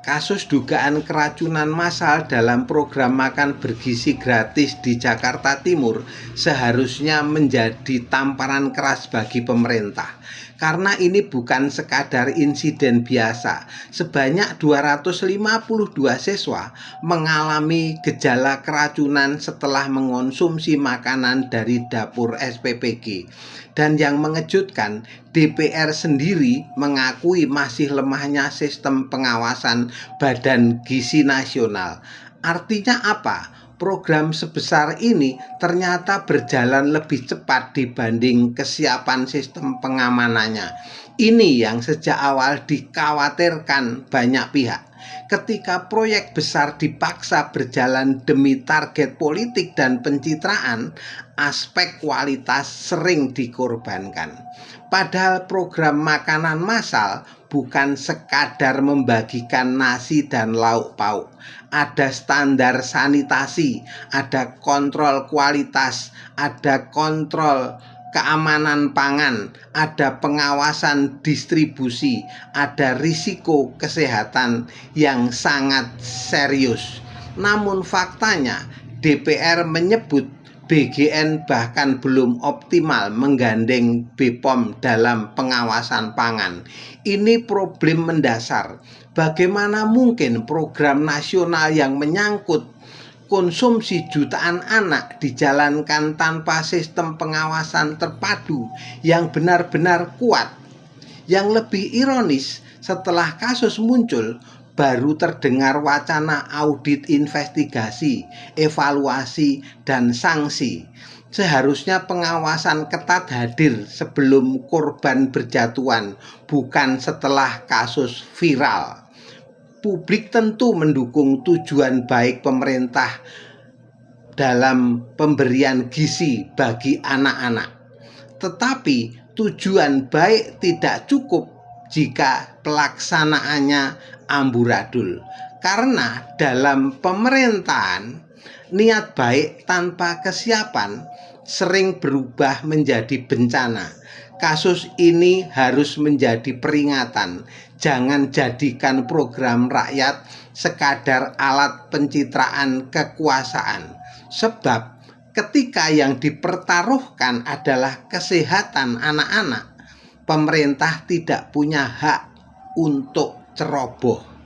Kasus dugaan keracunan massal dalam program makan bergizi gratis di Jakarta Timur seharusnya menjadi tamparan keras bagi pemerintah. Karena ini bukan sekadar insiden biasa. Sebanyak 252 siswa mengalami gejala keracunan setelah mengonsumsi makanan dari dapur SPPG. Dan yang mengejutkan, DPR sendiri mengakui masih lemahnya sistem pengawasan Badan Gizi Nasional. Artinya apa? Program sebesar ini ternyata berjalan lebih cepat dibanding kesiapan sistem pengamanannya. Ini yang sejak awal dikhawatirkan banyak pihak. Ketika proyek besar dipaksa berjalan demi target politik dan pencitraan, aspek kualitas sering dikorbankan. Padahal program makanan massal bukan sekadar membagikan nasi dan lauk pauk. Ada standar sanitasi, ada kontrol kualitas, ada kontrol keamanan pangan, ada pengawasan distribusi, ada risiko kesehatan yang sangat serius. Namun faktanya DPR menyebut BGN bahkan belum optimal menggandeng BPOM dalam pengawasan pangan. Ini problem mendasar. Bagaimana mungkin program nasional yang menyangkut konsumsi jutaan anak dijalankan tanpa sistem pengawasan terpadu yang benar-benar kuat? Yang lebih ironis, setelah kasus muncul, baru terdengar wacana audit investigasi, evaluasi, dan sanksi. Seharusnya pengawasan ketat hadir sebelum korban berjatuhan, bukan setelah kasus viral. Publik tentu mendukung tujuan baik pemerintah dalam pemberian gizi bagi anak-anak. Tetapi tujuan baik tidak cukup jika pelaksanaannya amburadul. Karena dalam pemerintahan, niat baik tanpa kesiapan sering berubah menjadi bencana. Kasus ini harus menjadi peringatan. Jangan jadikan program rakyat sekadar alat pencitraan kekuasaan. Sebab ketika yang dipertaruhkan adalah kesehatan anak-anak, pemerintah tidak punya hak untuk ceroboh.